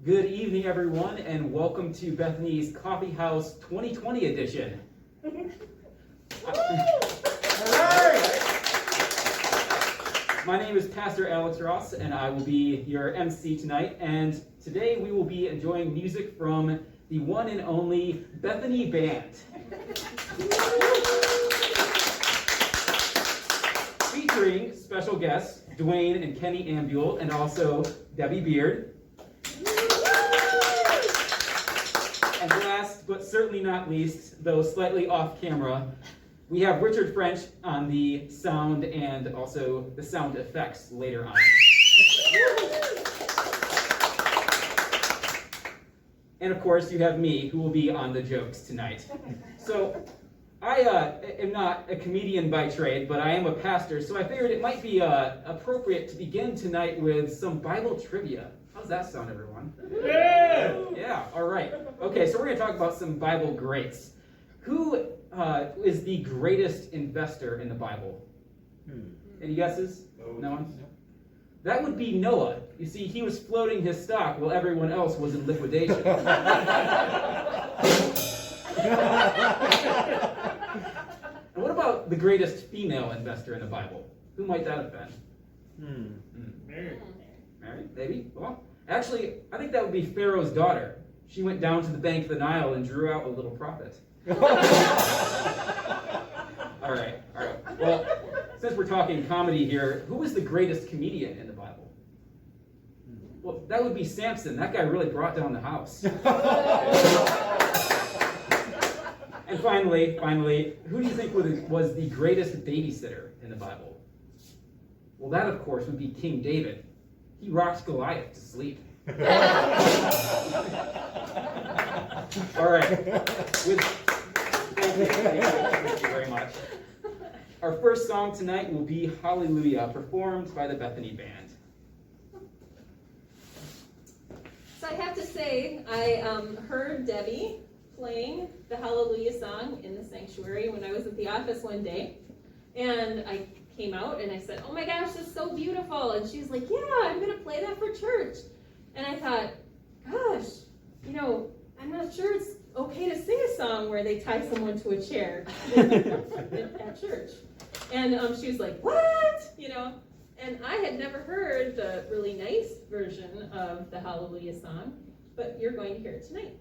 Good evening, everyone, and welcome to Bethany's Coffee House 2020 edition. My name is Pastor Alex Ross, and I will be your MC tonight. And today we will be enjoying music from the one and only Bethany Band, featuring special guests Dwayne and Kenny Ambule, and also Debbie Beard. And last, but certainly not least, though slightly off camera, we have Richard French on the sound and also the sound effects later on. And of course, you have me, who will be on the jokes tonight. So, I am not a comedian by trade, but I am a pastor, so I figured it might be appropriate to begin tonight with some Bible trivia. How's that sound, everyone? Yeah! Yeah, all right. Okay, so we're going to talk about some Bible greats. Who is the greatest investor in the Bible? Any guesses? No one? That would be Noah. You see, he was floating his stock while everyone else was in liquidation. And what about the greatest female investor in the Bible? Who might that have been? Mary. Mary? Maybe? Well, actually, I think that would be Pharaoh's daughter. She went down to the bank of the Nile and drew out a little profit. All right. Well, since we're talking comedy here, who was the greatest comedian in the Bible? Well, that would be Samson. That guy really brought down the house. And finally, who do you think was the greatest babysitter in the Bible? Well, that, of course, would be King David. He rocked Goliath to sleep. All right. Thank you very much. Our first song tonight will be Hallelujah, performed by the Bethany Band. So I have to say, I heard Debbie playing the Hallelujah song in the sanctuary when I was at the office one day. And I came out and I said, "Oh my gosh, this is so beautiful." And she was like, "Yeah, I'm going to play that for church." And I thought, gosh, I'm not sure it's okay to sing a song where they tie someone to a chair at church. And she was like, "What?" And I had never heard the really nice version of the Hallelujah song, but you're going to hear it tonight.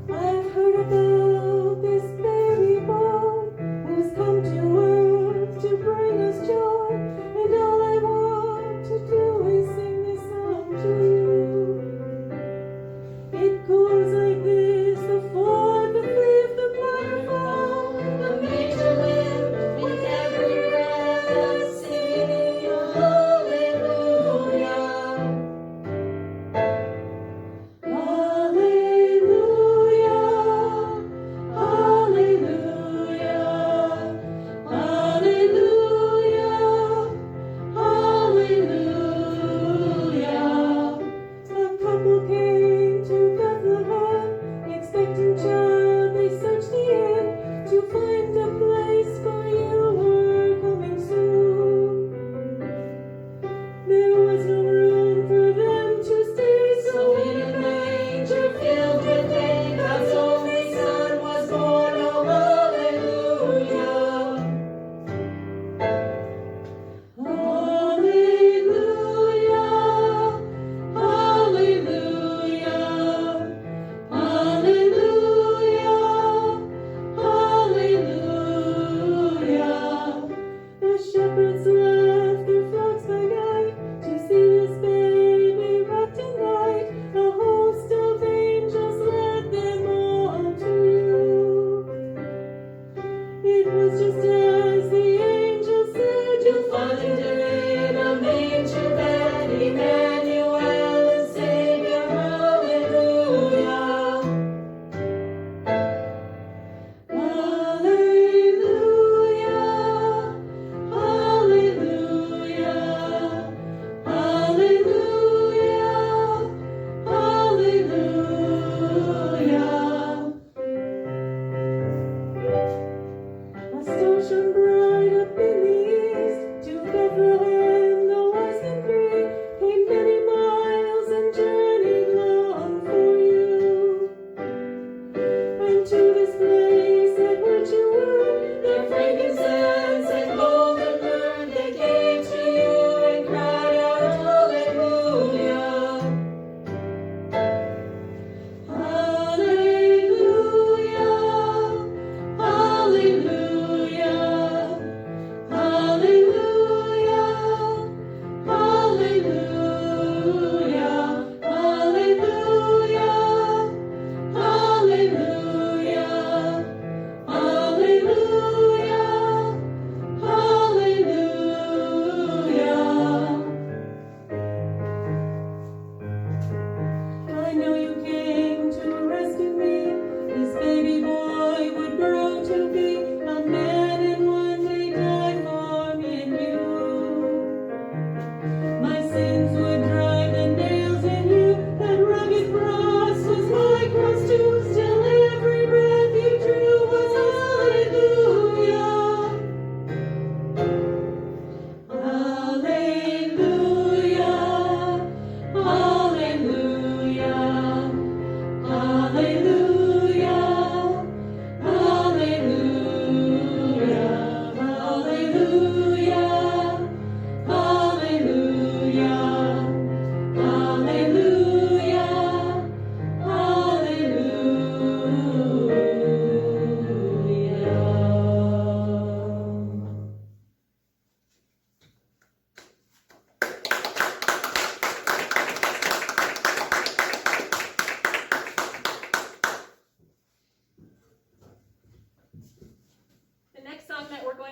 I've heard about this baby boy who's come to earth to bring us joy, and all I want to do is sing this song to you. It goes like this: the fourth, the fifth, the waterfall, the major lift with every breath, singing hallelujah.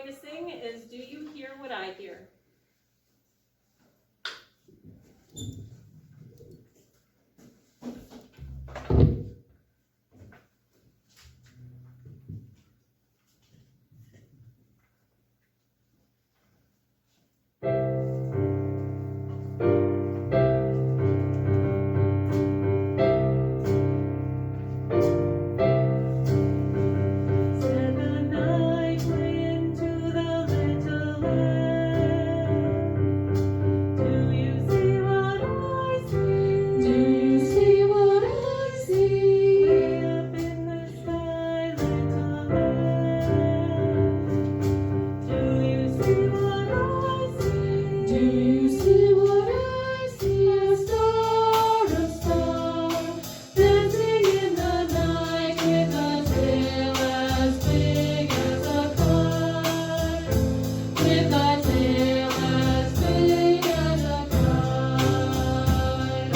going to sing is Do You Hear What I Hear? Said the night wind to the little lamb, do you see what I see? Do you see what I see? Way up in the sky, little lamb. Do you see what I see? Do you see what I see? A star, dancing in the night with a tail as big as a kite. With a tail as big as a kite.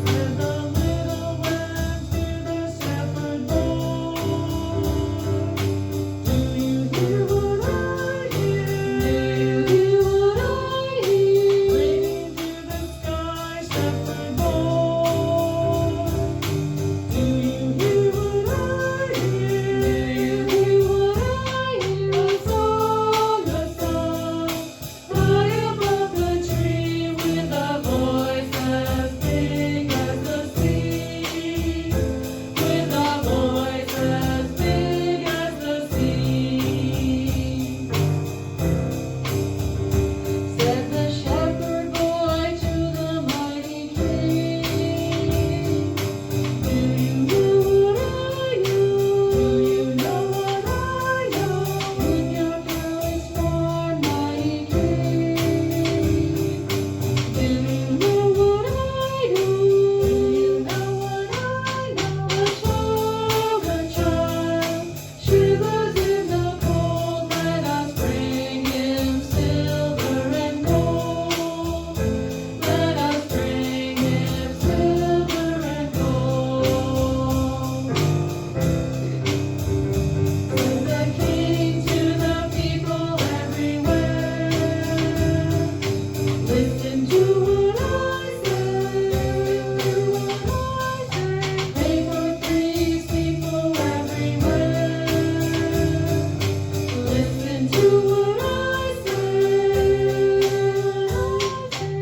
Said the little lamb to the shepherd boy, do you hear what I hear? Do you hear what I hear? Ringing through the sky, shepherd boy. Do you hear what I hear? Do you hear what I hear? A song, high above the tree, with a voice as big as the sea. With a voice as big as the sea. Said the shepherd boy to the mighty king, do you know what I know? Do you know what I know? In your palace born mighty king. Do you know what I know? Do you know what I know? A child, shivers in the cold. Let us bring him silver and gold. Let us bring him silver and gold. Said the king to the people everywhere, listen to what I say. Pray for peace, people everywhere. Listen to what I say.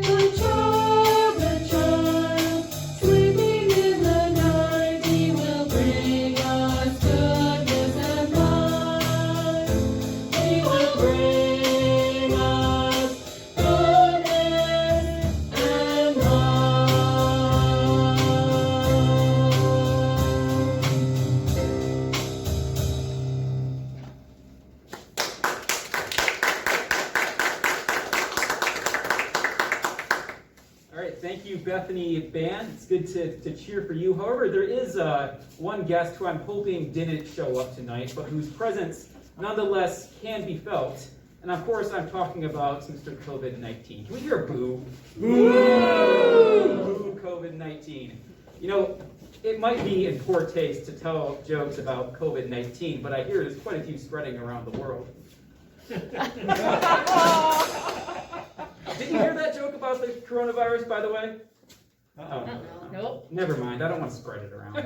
The child, sleeping in the night, he will bring us goodness and light. He will bring us goodness and All right, thank you, Bethany Band. It's good to cheer for you. However, there is one guest who I'm hoping didn't show up tonight, but whose presence nonetheless can be felt. And of course, I'm talking about Mr. COVID-19. Can we hear a boo? Boo! Boo, COVID-19. You know, it might be in poor taste to tell jokes about COVID-19, but I hear there's quite a few spreading around the world. Did you hear that joke about the coronavirus, by the way? Oh, Nope. never mind. I don't want to spread it around.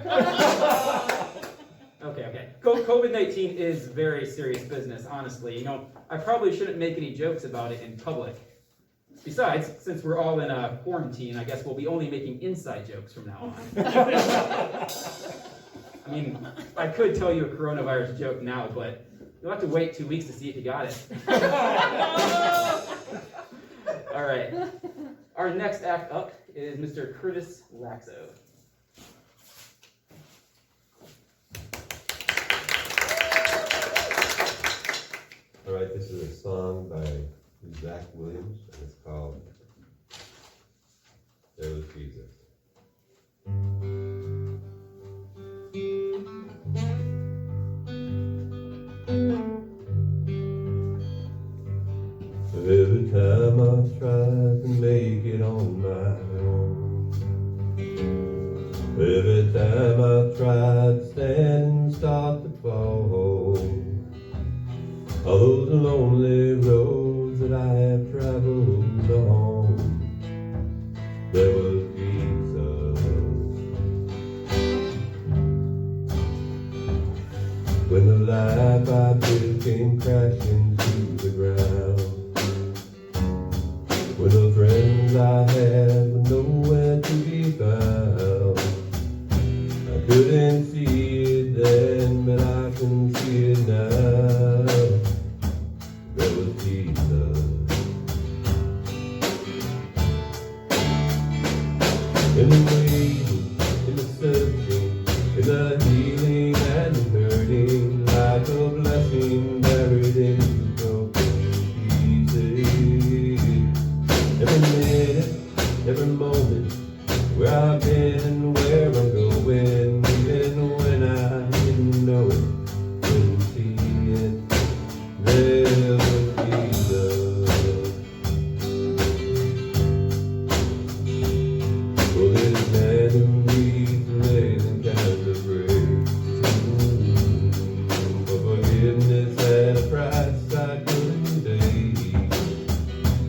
Okay. COVID-19 is very serious business, honestly. You know, I probably shouldn't make any jokes about it in public. Besides, since we're all in a quarantine, I guess we'll be only making inside jokes from now on. I mean, I could tell you a coronavirus joke now, but you'll have to wait 2 weeks to see if you got it. All right. Our next act up is Mr. Curtis Laxo. All right, this is a song by Zach Williams, and it's called There Was Jesus. Every time I try to make it on my own, every time I try to stand and start to fall, lonely roads that I have traveled on, there was Jesus. When the life I built came crashing to the ground, when the friends I had were nowhere to be found, I couldn't see it then, but I can see it now. There was Jesus. In the waiting, in the searching, in the healing and the hurting, like a blessing buried in the broken pieces. Every minute, every moment, where I've been and where I'm going, even when I didn't know it, couldn't see it, there was Jesus. Well, his man who reads amazing kinds of grace, for forgiveness at a price I couldn't pay.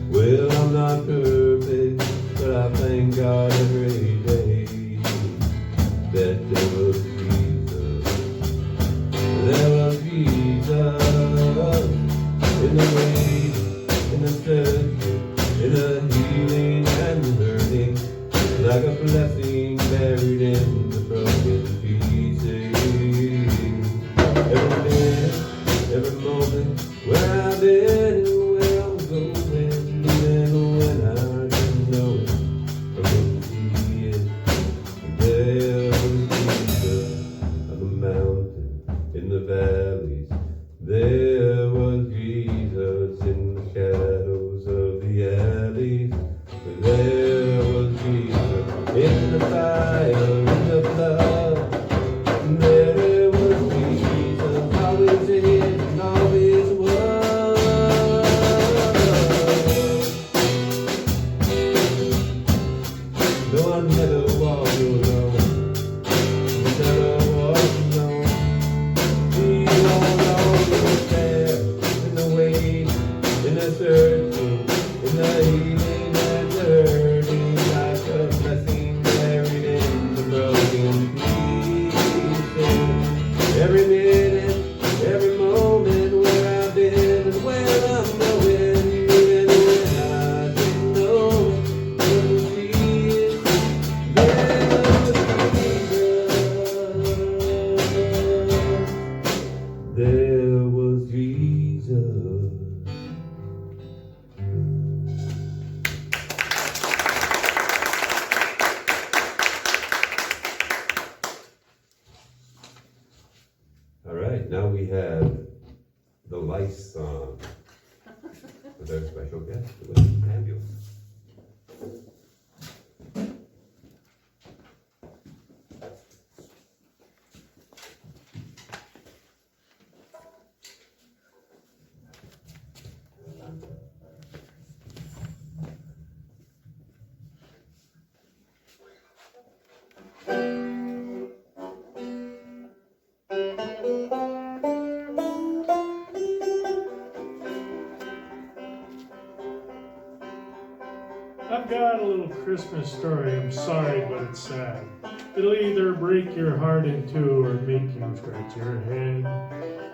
Well, I'm not perfect, but I thank God every day that there was Jesus. There was Jesus in the waiting, in the searching, in the healing and the learning, like a blessing buried in the broken pieces. Every minute, every moment, where I've been and where I'm going, even when I didn't know it, I couldn't see it. There was Jesus on the mountain, in the valleys. There was Jesus in the shadows of the alleys. There was Jesus in the fire, in the flood. There was Jesus, always is and always was. Though I never walked alone, never walked alone. He always there, in the waiting, in the searching, in the healing and the hurting, like a blessing buried in the broken pieces. Every minute, every moment, where I've been and where I'm going, even when I didn't know it, couldn't see it, there was Jesus. All right, now we have the Lice song with our special guest, the Bethany Band. I've got a little Christmas story. I'm sorry, but it's sad. It'll either break your heart in two or make you scratch your head.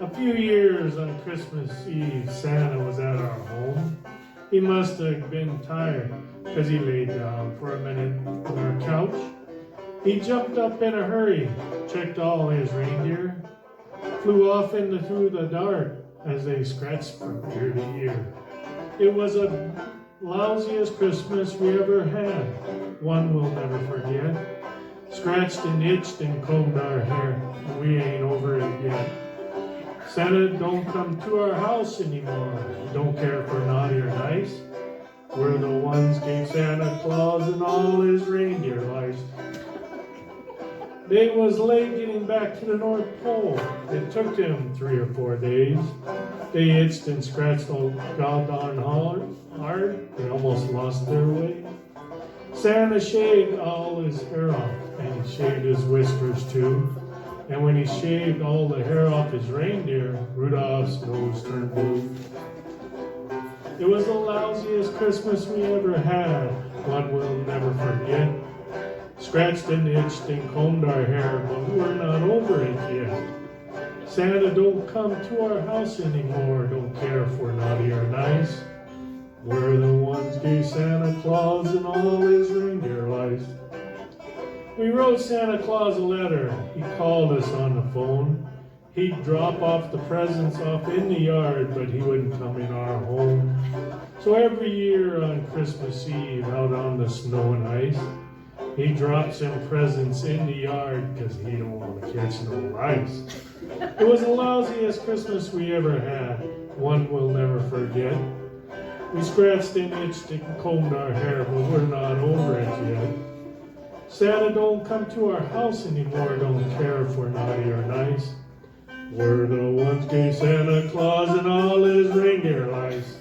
A few years on Christmas Eve, Santa was at our home. He must have been tired, because he laid down for a minute on our couch. He jumped up in a hurry, checked all his reindeer, flew off through the dark as they scratched from ear to ear. It was a lousiest Christmas we ever had, one we'll never forget. Scratched and itched and combed our hair, and we ain't over it yet. Santa don't come to our house anymore, don't care for naughty or nice. We're the ones gave Santa Claus and all his reindeer lice. They was late getting back to the North Pole. It took them 3 or 4 days. They itched and scratched so goddamn hard, they almost lost their way. Santa shaved all his hair off, and he shaved his whiskers too. And when he shaved all the hair off his reindeer, Rudolph's nose turned blue. It was the lousiest Christmas we ever had, one we'll never forget. Scratched and itched and combed our hair, but we're not over it yet. Santa don't come to our house anymore, don't care if we're naughty or nice. We're the ones gave Santa Claus and all his reindeer lice. We wrote Santa Claus a letter, he called us on the phone. He'd drop off the presents off in the yard, but he wouldn't come in our home. So every year on Christmas Eve, out on the snow and ice, he drops some presents in the yard, 'cause he don't want to catch no lice. It was the lousiest Christmas we ever had, one we'll never forget. We scratched and itched and combed our hair, but we're not over it yet. Santa don't come to our house anymore, don't care if we're naughty or nice. We're the ones gave Santa Claus and all his reindeer lice.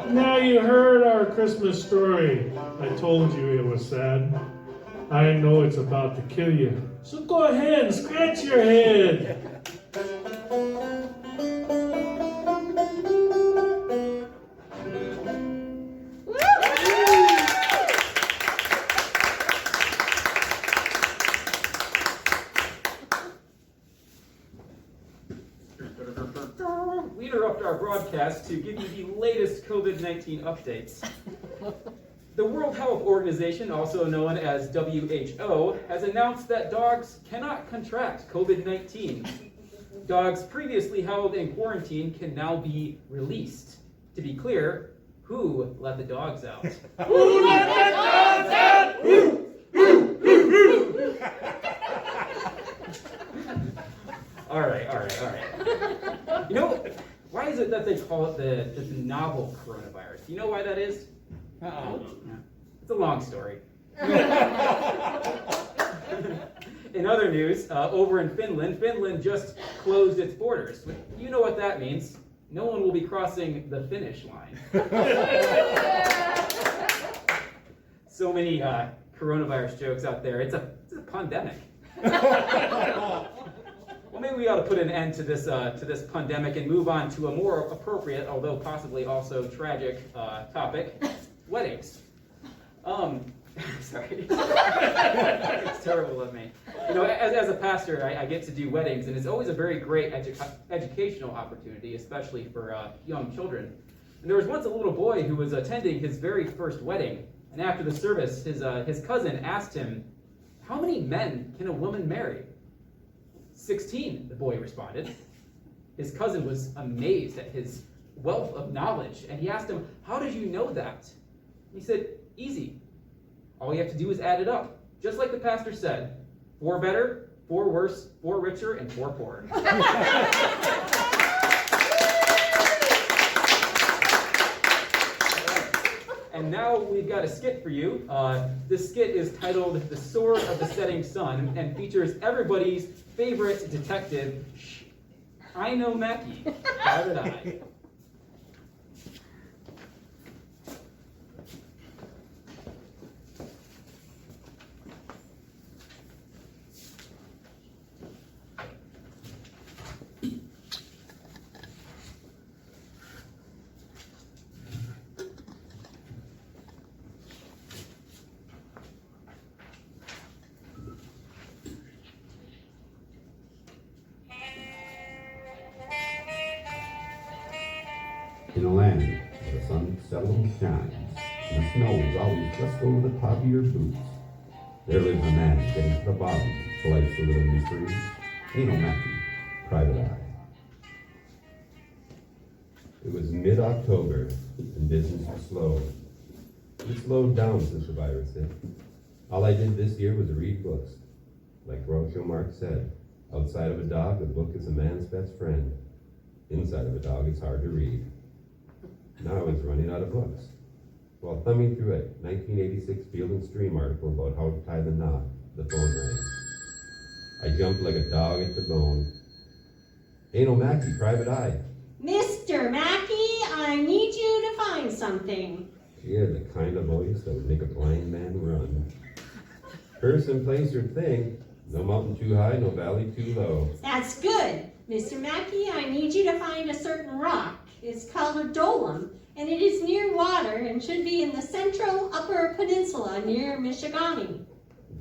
Now you heard our Christmas story. I told you it was sad. I know it's about to kill you, so go ahead and scratch your head. We interrupt our broadcast to give you the latest COVID-19 updates. The World Health Organization, also known as WHO, has announced that dogs cannot contract COVID-19. Dogs previously held in quarantine can now be released. To be clear, who let the dogs out? Who let the dogs out? All right. You know, why is it that they call it the novel coronavirus? Do you know why that is? Yeah. It's a long story. In other news, over in Finland just closed its borders. You know what that means. No one will be crossing the finish line. So many coronavirus jokes out there. It's a pandemic. Well, maybe we ought to put an end to this pandemic and move on to a more appropriate, although possibly also tragic, topic: weddings. Sorry, it's terrible of me. You know, as a pastor, I get to do weddings, and it's always a very great educational opportunity, especially for young children. And there was once a little boy who was attending his very first wedding, and after the service, his cousin asked him, "How many men can a woman marry?" 16, the boy responded. His cousin was amazed at his wealth of knowledge, and he asked him, "How did you know that?" He said, "Easy. All you have to do is add it up. Just like the pastor said, 4 better, 4 worse, 4 richer, and 4 poor." And now we've got a skit for you. This skit is titled "The Sword of the Setting Sun" and features everybody's favorite detective, Aino Maki, Private Eye. In a land where the sun seldom shines and the snow is always just over the top of your boots, there lives a man getting to the bottom to life's little mysteries. Aino Maki, Private Eye. It was mid-October and business was slow. It slowed down since the virus hit. All I did this year was read books. Like Groucho Marx said, outside of a dog, a book is a man's best friend. Inside of a dog, it's hard to read. Now I was running out of books. While thumbing through a 1986 Field and Stream article about how to tie the knot, the phone rang. I jumped like a dog at the bone. Aino Maki, Private Eye. Mr. Mackey, I need you to find something. She had the kind of voice that would make a blind man run. Person, place, or thing, No mountain too high, no valley too low. That's good. Mr. Mackey, I need you to find a certain rock. It's called a dolom, and it is near water and should be in the central upper peninsula near Michigani.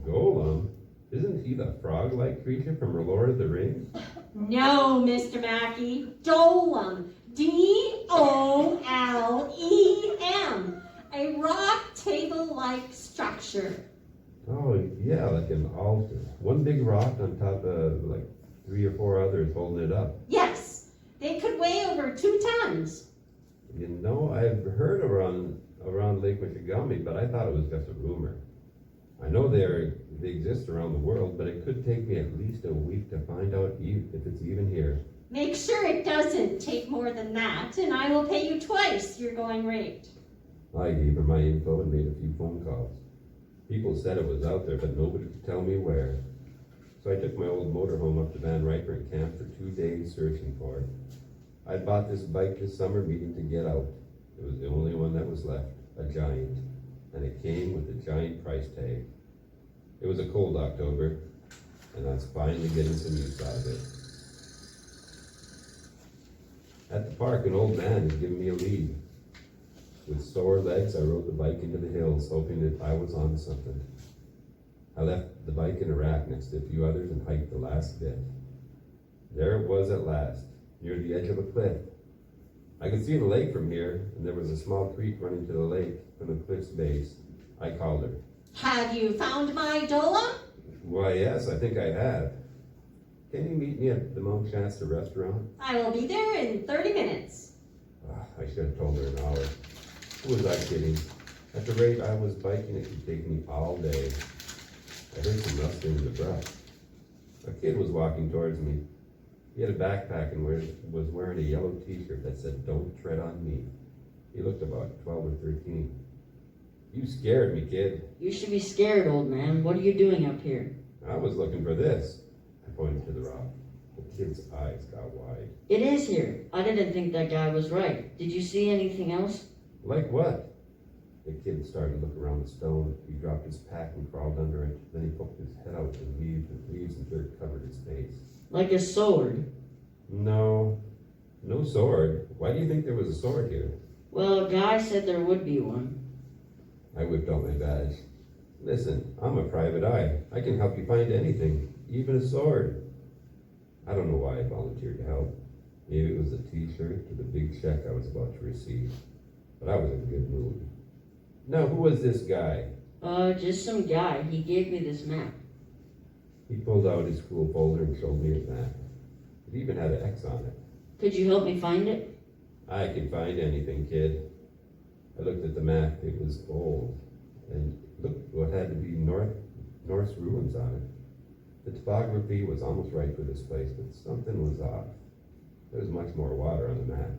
Golem? Isn't he the frog-like creature from The Lord of the Rings? No, Mr. Mackey. Dolom. D-O-L-E-M. A rock table-like structure. Oh, yeah, like an altar. One big rock on top of like 3 or 4 others holding it up. Yes, they could weigh over 2 tons. You know, I've heard around Lake Michigami, but I thought it was just a rumor. I know they exist around the world, but it could take me at least a week to find out if it's even here. Make sure it doesn't take more than that, and I will pay you twice your going rate. I gave her my info and made a few phone calls. People said it was out there, but nobody could tell me where. So I took my old motorhome up to Van Riper and camped for 2 days searching for it. I bought this bike this summer meaning to get out. It was the only one that was left, a Giant, and it came with a giant price tag. It was a cold October, and I was finally getting some use out of it. At the park, an old man had given me a lead. With sore legs, I rode the bike into the hills, hoping that I was onto something. I left the bike in a rack next to a few others and hiked the last bit. There it was at last, near the edge of a cliff. I could see the lake from here, and there was a small creek running to the lake from the cliff's base. I called her. Have you found my dolom? Why, yes, I think I have. Can you meet me at the Mount Shasta restaurant? I will be there in 30 minutes. I should have told her an hour. Who was I kidding? At the rate I was biking, it could take me all day. I heard some rustling in the brush. A kid was walking towards me. He had a backpack and was wearing a yellow t-shirt that said, "Don't tread on me." He looked about 12 or 13. You scared me, kid. You should be scared, old man. What are you doing up here? I was looking for this. I pointed to the rock. The kid's eyes got wide. It is here. I didn't think that guy was right. Did you see anything else? Like what? The kid started to look around the stone. He dropped his pack and crawled under it. Then he poked his head out and leaves and dirt covered his face. Like a sword. No sword. Why do you think there was a sword here? Well, a guy said there would be one. I whipped out my badge. Listen, I'm a private eye. I can help you find anything, even a sword. I don't know why I volunteered to help. Maybe it was a t-shirt to the big check I was about to receive. But I was in a good mood. Now, who was this guy? Just some guy. He gave me this map. He pulled out his school folder and showed me his map. It even had an X on it. Could you help me find it? I can find anything, kid. I looked at the map. It was old. And looked what had to be Norse ruins on it. The topography was almost right for this place, but something was off. There was much more water on the map.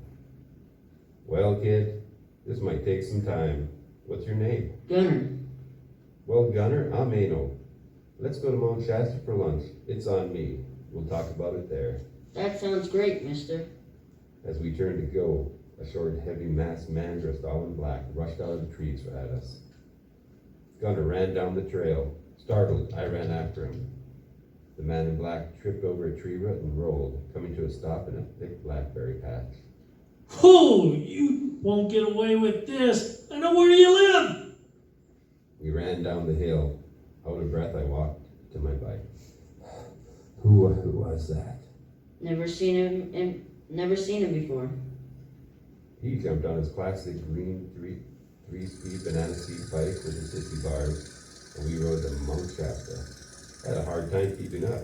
Well, kid, this might take some time. What's your name? Gunner. Well, Gunner, I'm Aino. Let's go to Mount Shasta for lunch. It's on me. We'll talk about it there. That sounds great, mister. As we turned to go, a short, heavy-masked man dressed all in black rushed out of the trees at us. Gunner ran down the trail. Startled, I ran after him. The man in black tripped over a tree root and rolled, coming to a stop in a thick blackberry patch. Oh, you won't get away with this. I know where you live. We ran down the hill. Out of breath, I walked to my bike. Who was that? Never seen him before. He jumped on his classic green three-speed banana seat bike with his 50 bars, and we rode to Mount Shasta. I had a hard time keeping up.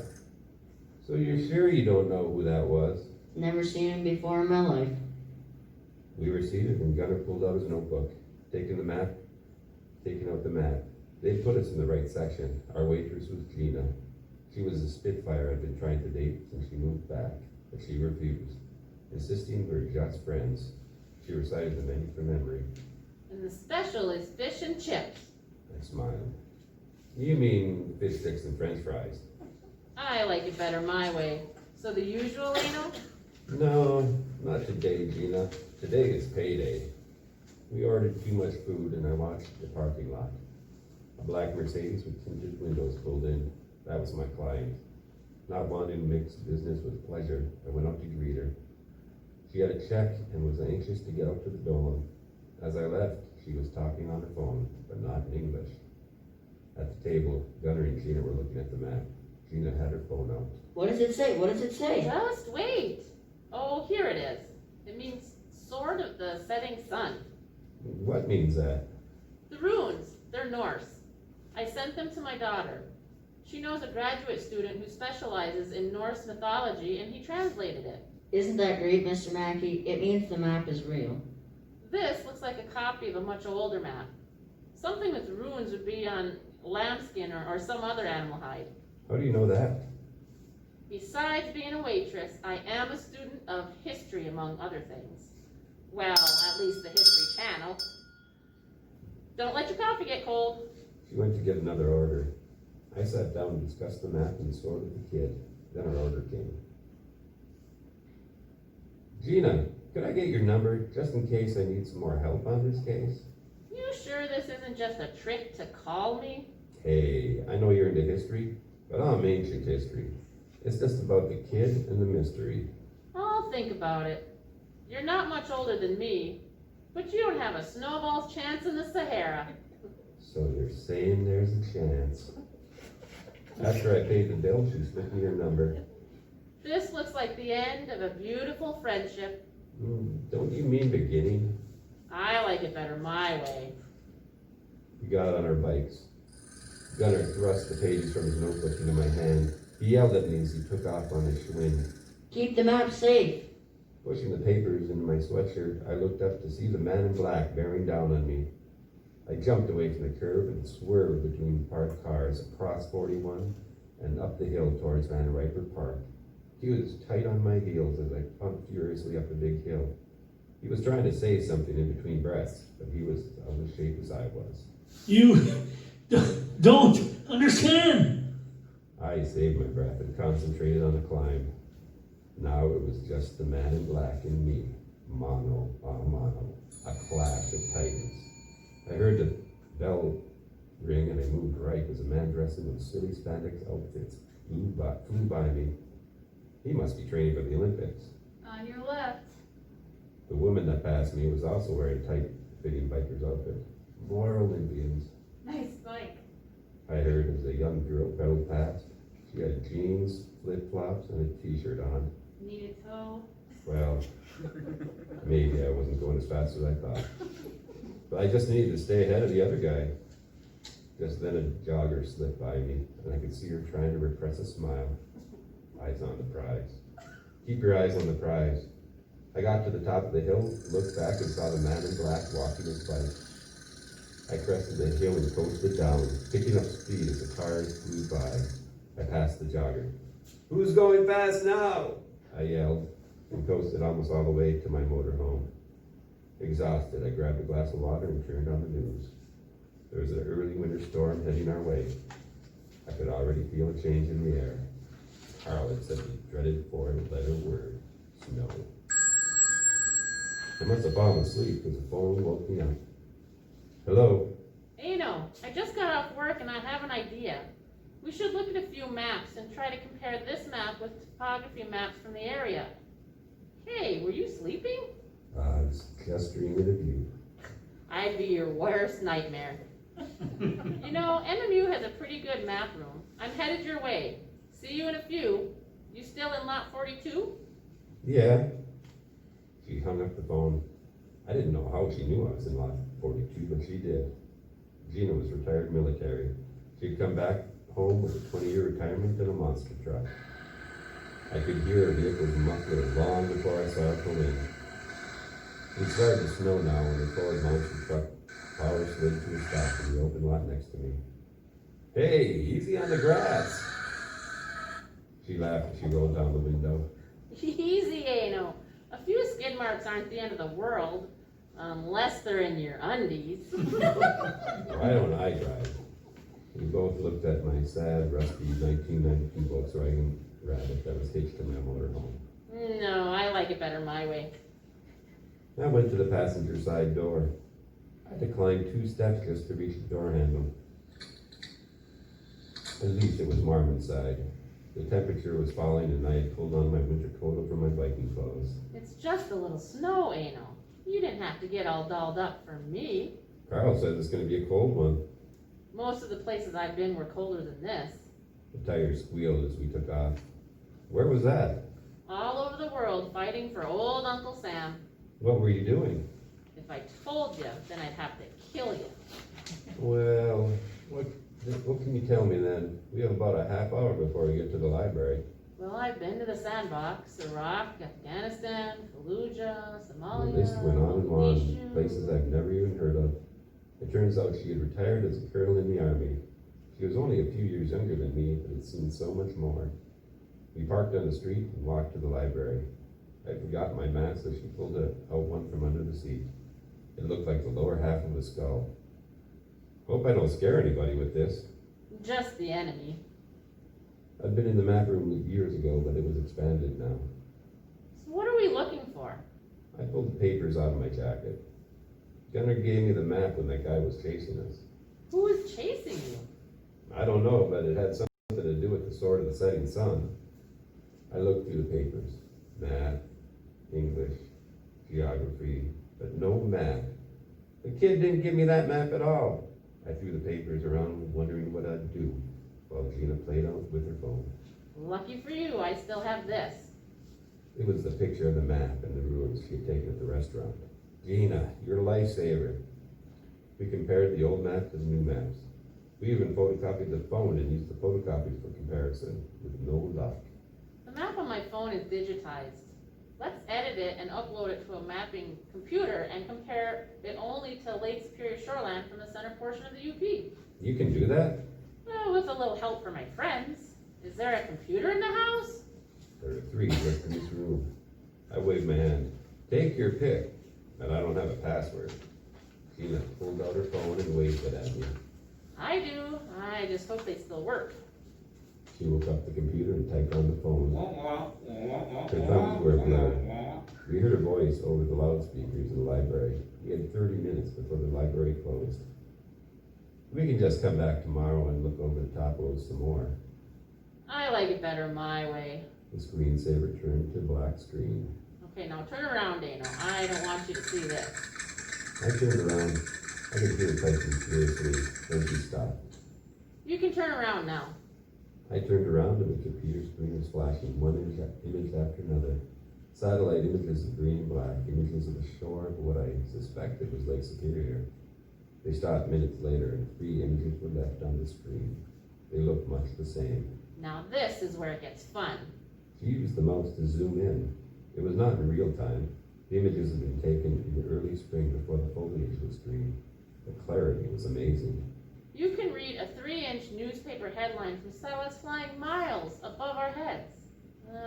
So you're sure you don't know who that was? Never seen him before in my life. We were seated, and Gunner pulled out his notebook, taking out the map. They put us in the right section. Our waitress was Gina. She was a Spitfire I'd been trying to date since she moved back, but she refused, insisting we were just friends. She recited the menu from memory. And the special is fish and chips. I smiled. You mean fish sticks and french fries? I like it better my way. So the usual, Aino? No, not today, Gina. Today is payday. We ordered too much food and I watched the parking lot. A black Mercedes with tinted windows pulled in. That was my client. Not wanting to mix business with pleasure, I went up to greet her. She had a check and was anxious to get up to the Dolum. As I left, she was talking on her phone, but not in English. At the table, Gunnar and Gina were looking at the map. Gina had her phone out. What does it say? What does it say? Just wait. Oh, here it is. It means sword of the setting sun. What means that? The runes, they're Norse. I sent them to my daughter. She knows a graduate student who specializes in Norse mythology, and he translated it. Isn't that great, Mr. Mackey? It means the map is real. This looks like a copy of a much older map. Something with runes would be on lambskin or some other animal hide. How do you know that? Besides being a waitress, I am a student of history, among other things. Well, at least the History Channel. Don't let your coffee get cold. She went to get another order. I sat down to discuss the map and the sword with the kid. Then our order came. Gina, could I get your number just in case I need some more help on this case? You sure this isn't just a trick to call me? Hey, I know you're into history, but I'm ancient history. It's just about the kid and the mystery. I'll think about it. You're not much older than me, but you don't have a snowball's chance in the Sahara. So you're saying there's a chance. After I paid the bill, she slipped me her number. This looks like the end of a beautiful friendship. Don't you mean beginning? I like it better my way. We got on our bikes. Gunnar thrust the pages from his notebook into my hand. He yelled at me as he took off on his Schwinn. Keep the map safe. Pushing the papers into my sweatshirt, I looked up to see the man in black bearing down on me. I jumped away from the curb and swerved between parked cars across 41 and up the hill towards Van Riper Park. He was tight on my heels as I pumped furiously up the big hill. He was trying to say something in between breaths, but he was out of shape as I was. You don't understand. I saved my breath and concentrated on the climb. Now it was just the man in black and me, mano a mano, a clash of titans. I heard the bell ring and I moved right as a man dressed in those silly spandex outfits flew by me. He must be training for the Olympics. On your left. The woman that passed me was also wearing a tight-fitting biker's outfit. More Olympians. Nice bike. I heard as a young girl pedaled past. She had jeans, flip-flops, and a t-shirt on. Need a tow? Well, maybe I wasn't going as fast as I thought. But I just needed to stay ahead of the other guy. Just then a jogger slipped by me, and I could see her trying to repress a smile. Eyes on the prize. Keep your eyes on the prize. I got to the top of the hill, looked back and saw the man in black walking his bike. I crested the hill and coasted down, picking up speed as the cars flew by. I passed the jogger. "Who's going fast now?" I yelled, and coasted almost all the way to my motorhome. Exhausted, I grabbed a glass of water and turned on the news. There was an early winter storm heading our way. I could already feel a change in the air. Carl had said the dreaded four-letter word, snow. I must have fallen asleep because the phone woke me up. Hello? Aino, I just got off work and I have an idea. We should look at a few maps and try to compare this map with topography maps from the area. Hey, were you sleeping? I was just dreaming of you. I'd be your worst nightmare. You know, MMU has a pretty good map room. I'm headed your way. See you in a few. You still in lot 42? Yeah. She hung up the phone. I didn't know how she knew I was in lot 42, but she did. Gina was retired military. She'd come back home with a 20-year retirement and a monster truck. I could hear her vehicle's muffler long before I saw her pull in. It started to snow now when the Ford monster truck power slid to a stop in the open lot next to me. "Hey, easy on the grass." She laughed as she rolled down the window. Easy, Aino. A few skid marks aren't the end of the world, unless they're in your undies. Why don't I drive? We both looked at my sad, rusty 1992 Volkswagen Rabbit that was hitched to my motorhome. No, I like it better my way. I went to the passenger side door. I had to climb 2 steps just to reach the door handle. At least it was warm inside. The temperature was falling and I had pulled on my winter coat over my biking clothes. It's just a little snow, Aino. You didn't have to get all dolled up for me. Carl says it's going to be a cold one. Most of the places I've been were colder than this. The tires squealed as we took off. Where was that? All over the world fighting for old Uncle Sam. What were you doing? If I told you, then I'd have to kill you. Well, what can you tell me then? We have about a half hour before we get to the library. Well, I've been to the sandbox, Iraq, Afghanistan, Fallujah, The Somalia, list went on and on, Mogadishu. places I've never even heard of. It turns out she had retired as a colonel in the army. She was only a few years younger than me, but had seen so much more. We parked on the street and walked to the library. I'd forgotten my mask, so she pulled out one from under the seat. It looked like the lower half of a skull. Hope I don't scare anybody with this. Just the enemy. I'd been in the map room years ago, but it was expanded now. So what are we looking for? I pulled the papers out of my jacket. Gunner gave me the map when that guy was chasing us. Who is chasing you? I don't know, but it had something to do with the sword of the setting sun. I looked through the papers. Math, English, geography, but no map. The kid didn't give me that map at all. I threw the papers around, wondering what I'd do, while Gina played out with her phone. Lucky for you, I still have this. It was the picture of the map and the ruins she had taken at the restaurant. Gina, you're a lifesaver. We compared the old map to the new maps. We even photocopied the phone and used the photocopies for comparison, with no luck. The map on my phone is digitized. Let's edit it and upload it to a mapping computer and compare it only to Lake Superior shoreline from the center portion of the UP. You can do that? Well, with a little help from my friends. Is there a computer in the house? There are 3 just in this room. I waved my hand. Take your pick. And I don't have a password. Gina pulled out her phone and waved it at me. I do. I just hope they still work. She woke up the computer and typed on the phone. Her thumbs were blurred. We heard her voice over the loudspeakers in the library. We had 30 minutes before the library closed. We can just come back tomorrow and look over the topos some more. I like it better my way. The screensaver turned to black screen. Okay, now turn around, Aino. I don't want you to see this. I turned around. I could hear her typing furiously. Then she stopped. You can turn around now. I turned around and the computer screen was flashing one image after another. Satellite images of green and black, images of the shore of what I suspected was Lake Superior. They stopped minutes later and 3 images were left on the screen. They looked much the same. Now this is where it gets fun. She used the mouse to zoom in. It was not in real time. The images had been taken in the early spring before the foliage was green. The clarity was amazing. You can read a 3-inch newspaper headline from satellites flying miles above our heads.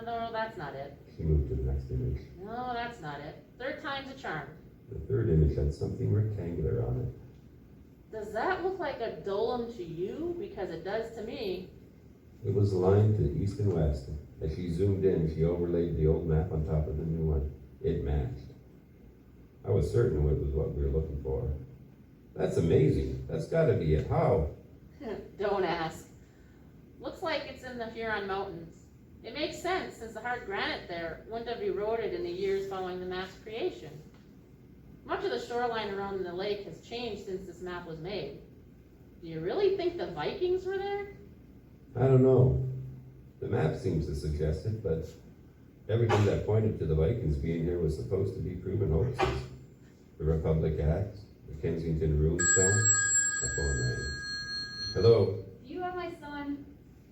No, that's not it. She moved to the next image. No, that's not it. 3rd time's a charm. The 3rd image had something rectangular on it. Does that look like a dolum to you? Because it does to me. It was aligned to the east and west. As she zoomed in, she overlaid the old map on top of the new one. It matched. I was certain it was what we were looking for. That's amazing. That's got to be it. How? Don't ask. Looks like it's in the Huron Mountains. It makes sense since the hard granite there wouldn't have eroded in the years following the map's creation. Much of the shoreline around the lake has changed since this map was made. Do you really think the Vikings were there? I don't know. The map seems to suggest it, but everything that pointed to the Vikings being here was supposed to be proven hoaxes. The Republic Acts, the Kensington Rune Stone. My phone rang. Hello, Do you have my son?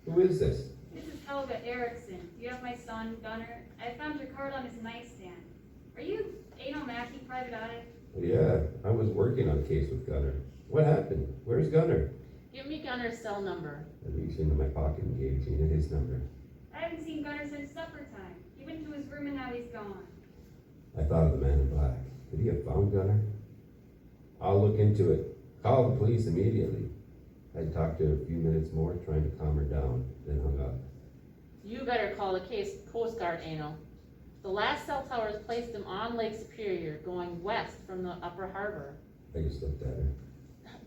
who is this? This is Helga Erickson. Do you have my son, Gunnar? I found your card on his nightstand. Are you Aino Maki, Private Eye? Yeah, I was working on a case with Gunner. What happened? Where's Gunner? Give me Gunner's cell number. I reached into my pocket and gave Gina his number. I haven't seen Gunnar since supper time. He went to his room and now he's gone. I thought of the man in black. Could he have found Gunner? I'll look into it. Call the police immediately. I talked to her a few minutes more, trying to calm her down, then hung up. You better call the Coast Guard, Aino. The last cell towers placed them on Lake Superior, going west from the upper harbor. I just looked at her.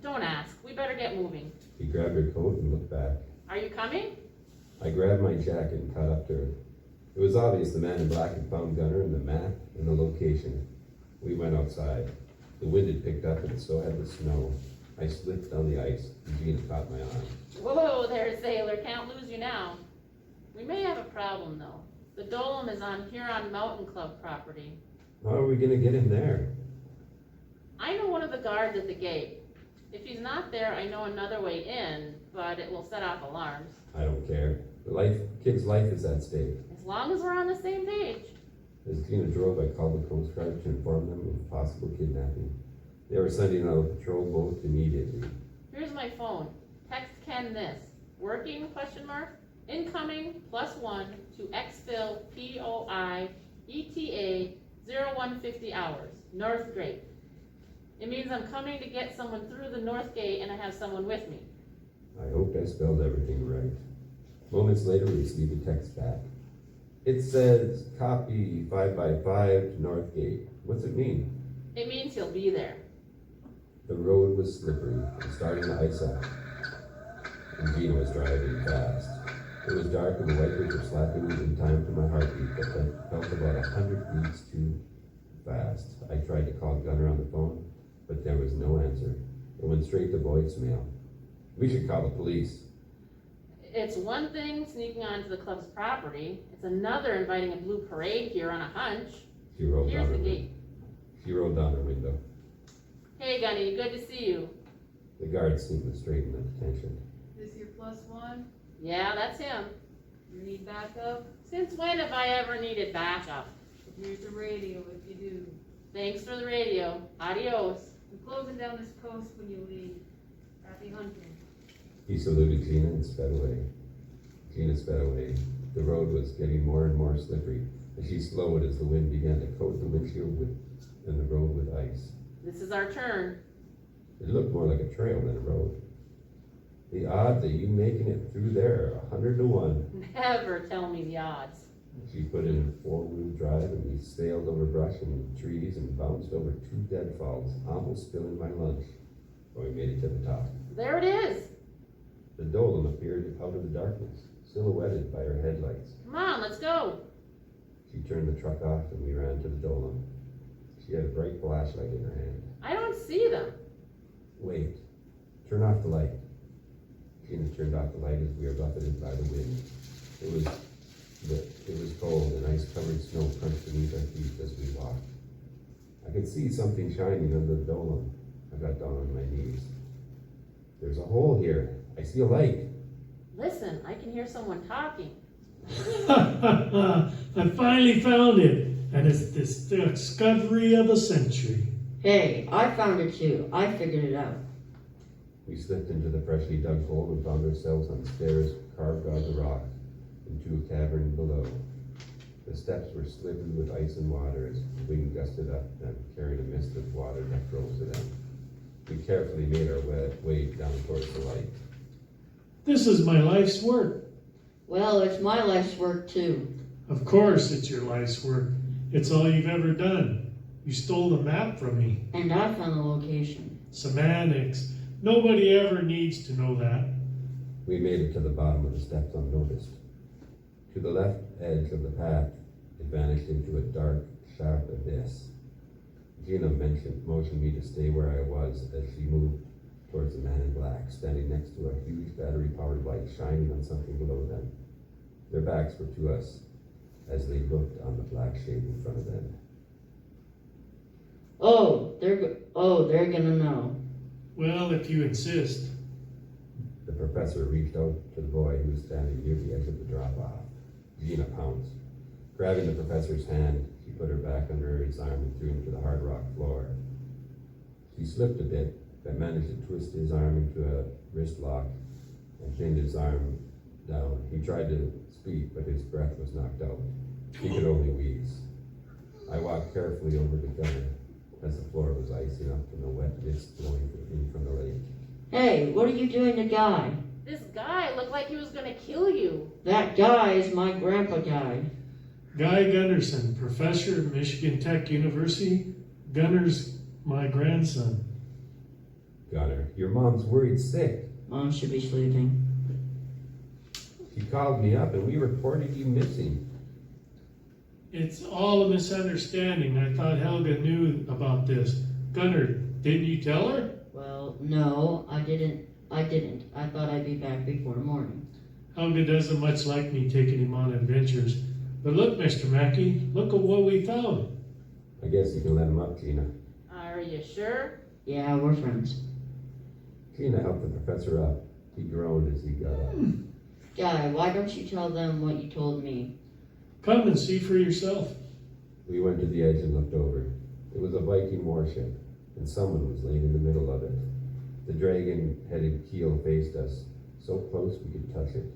Don't ask. We better get moving. She grabbed her coat and looked back. Are you coming? I grabbed my jacket and caught up to her. It was obvious the man in black had found Gunner and the map and the location. We went outside. The wind had picked up and so had the snow. I slipped on the ice and Gina caught my arm. Whoa there, sailor. Can't lose you now. We may have a problem, though. The Dolom is on Huron Mountain Club property. How are we going to get in there? I know one of the guards at the gate. If he's not there, I know another way in, but it will set off alarms. I don't care. The kid's life is at stake. As long as we're on the same page. As Gina drove, I called the Coast Guard to inform them of possible kidnapping. They were sending out a patrol boat immediately. Here's my phone. Text Ken this. Working, ? Incoming, +1 to exfil POI ETA 0150 hours, North Gate. It means I'm coming to get someone through the North Gate and I have someone with me. I hoped I spelled everything right. Moments later, we received a text back. It says, copy 5x5 to North Gate. What's it mean? It means he'll be there. The road was slippery and starting to ice up. And Gina was driving fast. It was dark and the wipers were slapping in time for my heartbeat, but that felt about 100 beats too fast. I tried to call Gunner on the phone, but there was no answer. It went straight to voicemail. We should call the police. It's one thing sneaking onto the club's property. It's another inviting a blue parade here on a hunch. She rolled Here's down the her gate. She rolled down her window. Hey, Gunny, good to see you. The guard seemed to straighten at attention. This your +1? Yeah, that's him. You need backup? Since when have I ever needed backup? Here's the radio if you do. Thanks for the radio. Adios. I'm closing down this coast when you leave. Happy hunting. He saluted Gina and sped away. Gina sped away. The road was getting more and more slippery as she slowed as the wind began to coat the windshield and the road with ice. This is our turn. It looked more like a trail than a road. The odds of you making it through there are 100 to 1. Never tell me the odds. She put it in 4-wheel drive and we sailed over brush and trees and bounced over 2 deadfalls, almost spilling my lunch. But we made it to the top. There it is. The Dolom appeared out of the darkness, silhouetted by her headlights. Come on, let's go. She turned the truck off and we ran to the Dolom. She had a bright flashlight in her hand. I don't see them. Wait, turn off the light. Gina turned off the light as we were buffeted by the wind. It was cold and ice-covered snow crunched beneath our feet as we walked. I could see something shining under the Dolom. I got down on my knees. There's a hole here. I see a light. Listen, I can hear someone talking. I finally found it, and it's the discovery of the century. Hey, I found it too. I figured it out. We slipped into the freshly dug hole and found ourselves on stairs carved out of the rock into a cavern below. The steps were slippery with ice and water as the wind gusted up them, carrying a mist of water that rose to them. We carefully made our way down towards the light. This is my life's work. Well, it's my life's work too. Of course it's your life's work. It's all you've ever done. You stole the map from me. And I found the location. Semantics. Nobody ever needs to know that. We made it to the bottom of the steps unnoticed. To the left edge of the path, it vanished into a dark, sharp abyss. Gina motioned me to stay where I was as she moved towards the man in black, standing next to a huge battery-powered light shining on something below them. Their backs were to us as they looked on the black shape in front of them. They're gonna know. Well, if you insist. The professor reached out to the boy who was standing near the edge of the drop-off. Gina pounced. Grabbing the professor's hand, she put her back under his arm and threw him to the hard rock floor. She slipped a bit, but managed to twist his arm into a wrist lock and pinned his arm down. He tried to speak, but his breath was knocked out. He could only wheeze. I walked carefully over to Gunner as the floor was icy up from the wet mist blowing in from the lake. Hey, what are you doing to Guy? This guy looked like he was gonna kill you. That guy is my grandpa Guy. Guy Gunderson, professor at Michigan Tech University. Gunner's my grandson. Gunner, your mom's worried sick. Mom should be sleeping. She called me up and we reported you missing. It's all a misunderstanding. I thought Helga knew about this. Gunnar, didn't you tell her? Well, no, I didn't. I thought I'd be back before morning. Helga doesn't much like me taking him on adventures. But look, Mr. Mackey, look at what we found. I guess you can let him up, Gina. Are you sure? Yeah, we're friends. Gina helped the professor up. He groaned as he got up. Guy, why don't you tell them what you told me? Come and see for yourself. We went to the edge and looked over. It was a Viking warship, and someone was laying in the middle of it. The dragon-headed keel faced us, so close we could touch it,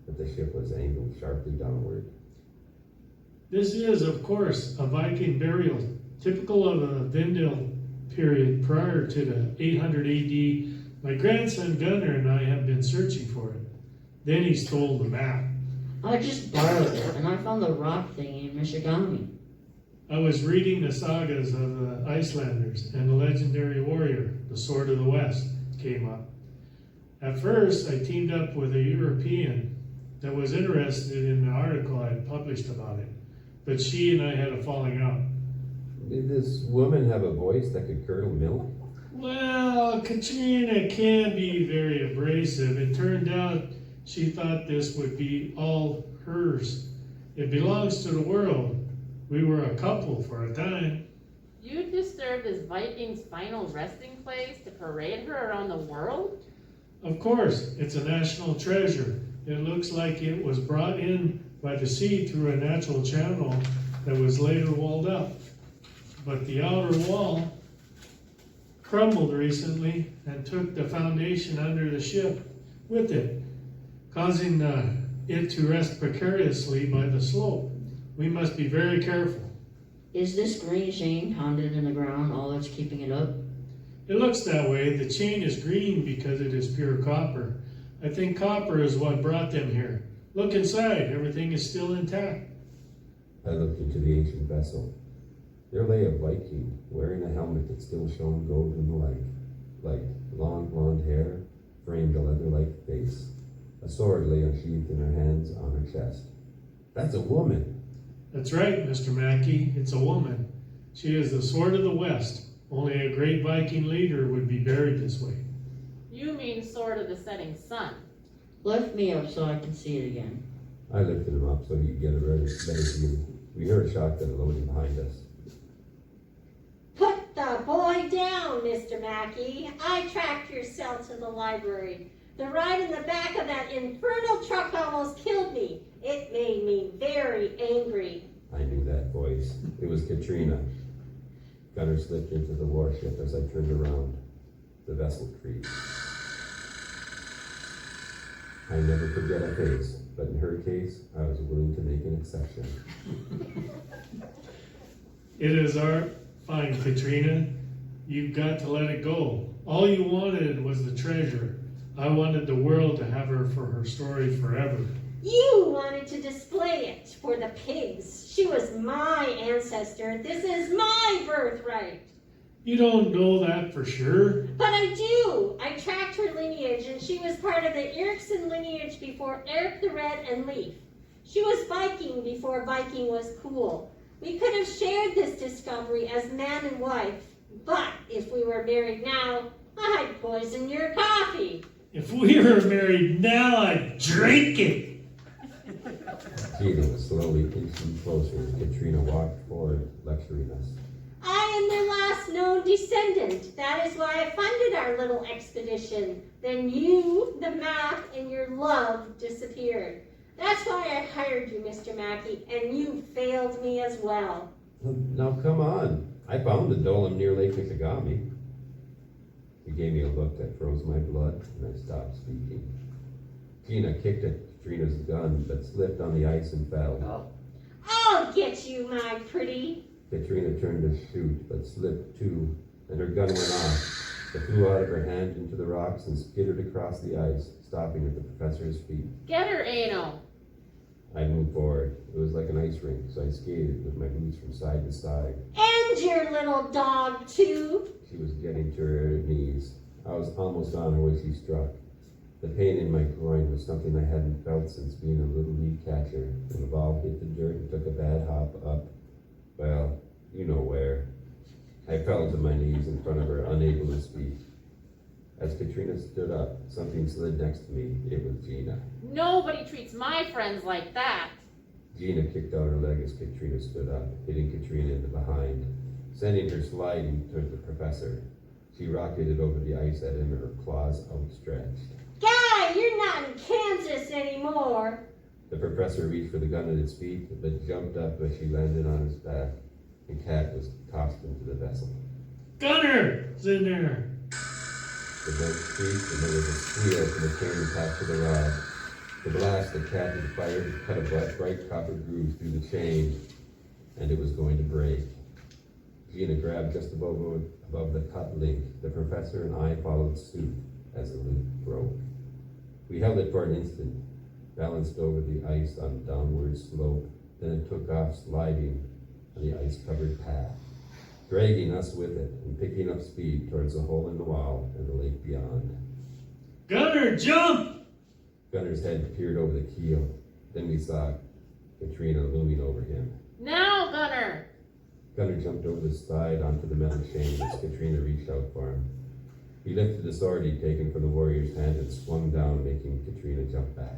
but the ship was angled sharply downward. This is, of course, a Viking burial, typical of a Vendel period prior to the 800 AD. My grandson Gunnar and I have been searching for it. Then he stole the map. I just borrowed it, and I found the rock thing in Michigami. I was reading the sagas of the Icelanders, and the legendary warrior, the Sword of the West, came up. At first, I teamed up with a European that was interested in the article I had published about it, but she and I had a falling out. Did this woman have a voice that could curdle milk? Well, Katrina can be very abrasive. It turned out she thought this would be all hers. It belongs to the world. We were a couple for a time. You disturbed this Viking's final resting place to parade her around the world? Of course, it's a national treasure. It looks like it was brought in by the sea through a natural channel that was later walled up. But the outer wall crumbled recently and took the foundation under the ship with it, causing it to rest precariously by the slope. We must be very careful. Is this green chain pounded in the ground all that's keeping it up? It looks that way. The chain is green because it is pure copper. I think copper is what brought them here. Look inside. Everything is still intact. I looked into the ancient vessel. There lay a Viking wearing a helmet that still shone gold in the light. Long blonde hair framed a leather-like face. A sword lay unsheathed in her hands on her chest. That's a woman. That's right, Mr. Mackey. It's a woman. She is the Sword of the West. Only a great Viking leader would be buried this way. You mean Sword of the Setting Sun. Lift me up so I can see it again. I lifted him up so he could get a better view. We heard a shotgun loading behind us. Put the boy down, Mr. Mackey. I tracked your cell to the library. The ride in the back of that infernal truck almost killed me. It made me very angry. I knew that voice. It was Katrina. Gunner slipped into the warship as I turned around. The vessel creaked. I never forget a face, but in her case, I was willing to make an exception. It is our fine, Katrina. You've got to let it go. All you wanted was the treasure. I wanted the world to have her for her story forever. You wanted to display it for the pigs. She was my ancestor. This is my birthright. You don't know that for sure. But I do. I tracked her lineage, and she was part of the Erickson lineage before Eric the Red and Leaf. She was Viking before Viking was cool. We could have shared this discovery as man and wife, but if we were married now, I'd poison your coffee. If we were married now, I'd drink it. Gina was slowly inching closer as Katrina walked forward, lecturing us. I am their last known descendant. That is why I funded our little expedition. Then you, the map, and your love disappeared. That's why I hired you, Mr. Mackey, and you failed me as well. Now come on. I found the Dolom near Lake Michigami. He gave me a look that froze my blood, and I stopped speaking. Gina kicked at Katrina's gun, but slipped on the ice and fell. I'll get you, my pretty. Katrina turned to shoot, but slipped too, and her gun went off. It flew out of her hand into the rocks and skittered across the ice, stopping at the professor's feet. Get her, Aino. I moved forward. It was like an ice rink, so I skated with my boots from side to side. And your little dog, too. She was getting to her knees. I was almost on her when she struck. The pain in my groin was something I hadn't felt since being a little league catcher. When the ball hit the dirt and took a bad hop up, well, you know where. I fell to my knees in front of her, unable to speak. As Katrina stood up, something slid next to me. It was Gina. Nobody treats my friends like that. Gina kicked out her leg as Katrina stood up, hitting Katrina in the behind, sending her sliding toward the professor. She rocketed over the ice at him, her claws outstretched. Guy, you're not in Kansas anymore. The professor reached for the gun at his feet, but jumped up as she landed on his back, and Cat was tossed into the vessel. Gunner! It's in there. The boat creaked, and there was a squeal from the chain attached to the rod. The blast the Cat had fired had cut a bright copper groove through the chain, and it was going to break. Gina grabbed just above the cut link. The professor and I followed suit as the link broke. We held it for an instant, balanced over the ice on a downward slope. Then it took off, sliding on the ice-covered path, dragging us with it and picking up speed towards the hole in the wall and the lake beyond. Gunner, jump! Gunner's head peered over the keel. Then we saw Katrina looming over him. Now, Gunner! Gunner jumped over the side onto the metal chain as Katrina reached out for him. He lifted the sword he'd taken from the warrior's hand and swung down, making Katrina jump back.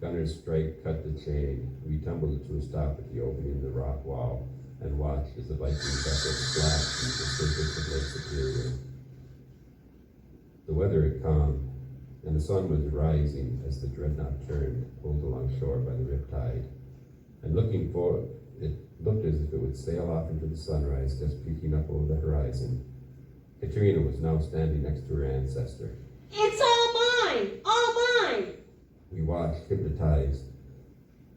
Gunner's strike cut the chain. We tumbled to a stop at the opening of the rock wall and watched as the Viking vessel splashed into the surface of Lake Superior. The weather had calmed, and the sun was rising as the dreadnought turned, pulled along shore by the riptide. And looking forward, it looked as if it would sail off into the sunrise, just peeking up over the horizon. Katrina was now standing next to her ancestor. It's all mine! All mine! We watched, hypnotized,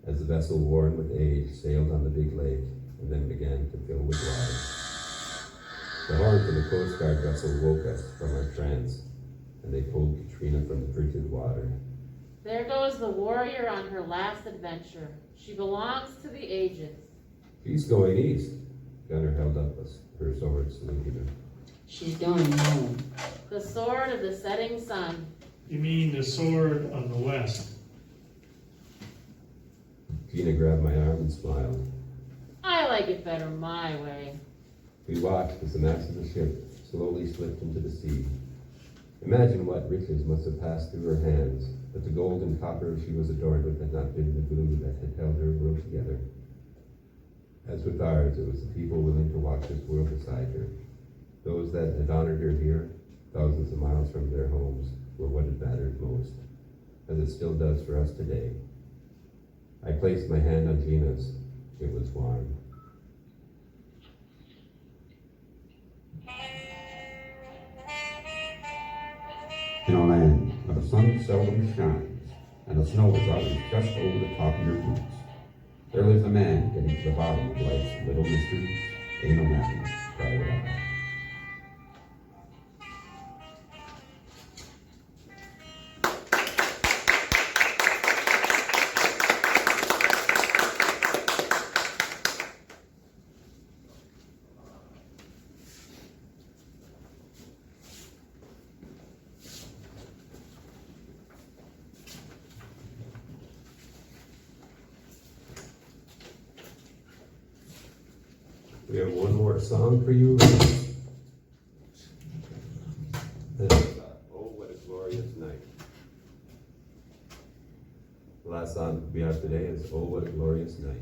as the vessel, worn with age, sailed on the big lake and then began to fill with water. The horn from the Coast Guard vessel woke us from our trance, and they pulled Katrina from the frigid water. There goes the warrior on her last adventure. She belongs to the ages. She's going east. Gunner held up her sword, saluting her. She's going home. The sword of the setting sun. You mean the sword of the west? Gina grabbed my arm and smiled. I like it better my way. We watched as the mast of the ship slowly slipped into the sea. Imagine what riches must have passed through her hands, but the gold and copper she was adorned with had not been the glue that had held her world together. As with ours, it was the people willing to walk this world beside her. Those that had honored her here, thousands of miles from their homes, were what had mattered most, as it still does for us today. I placed my hand on Gina's. It was warm. In a land where the sun seldom shines and the snow is always just over the top of your boots, there lives a man getting to the bottom of life's little mysteries. Aino Maki, Private Eye. We have one more song for you. Oh, what a glorious night. The last song we have today is Oh, What a Glorious Night.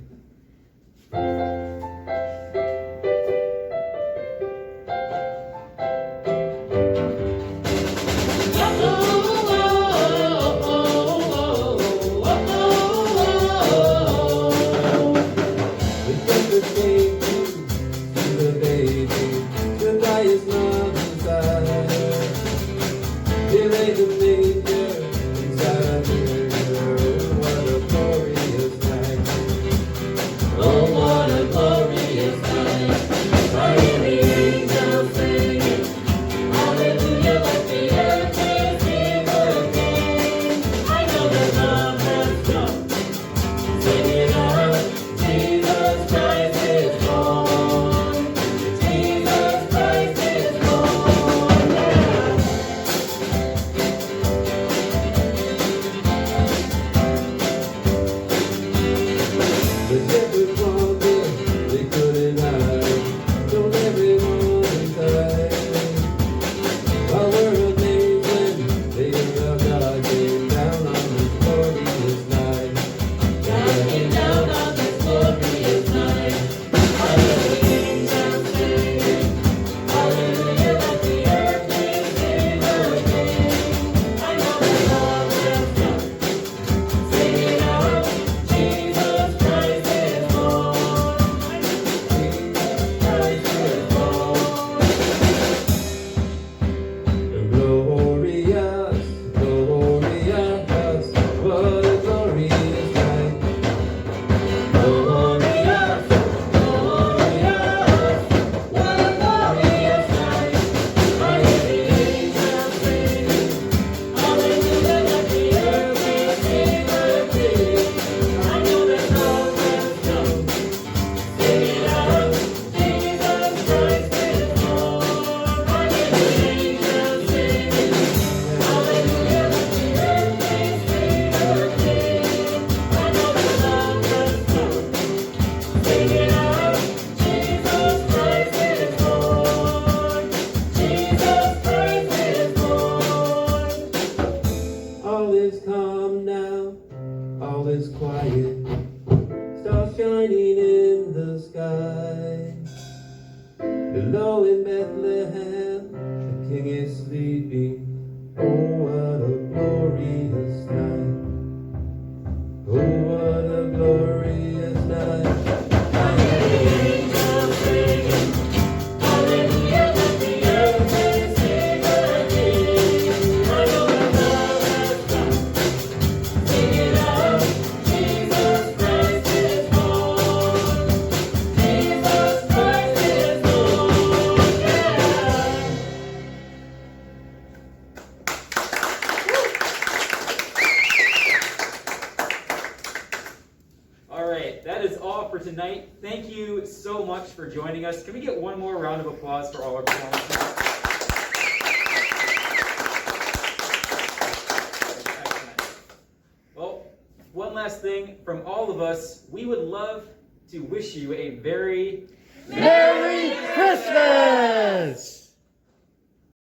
Jesus Christ is born. night. Below in Bethlehem, the King is sleeping. Oh, what a glorious night. Oh, what a glorious night. Angels singing, hallelujah, let the earth receive the King. I know that love has come. Sing it out, Jesus Christ is born. Jesus Christ is born, yeah. All right, that is all for tonight. Thank you so much for joining us. Can we get one more round of applause for all our performances? Excellent. Well, one last thing from all of us, we would love to wish you a very Merry Christmas!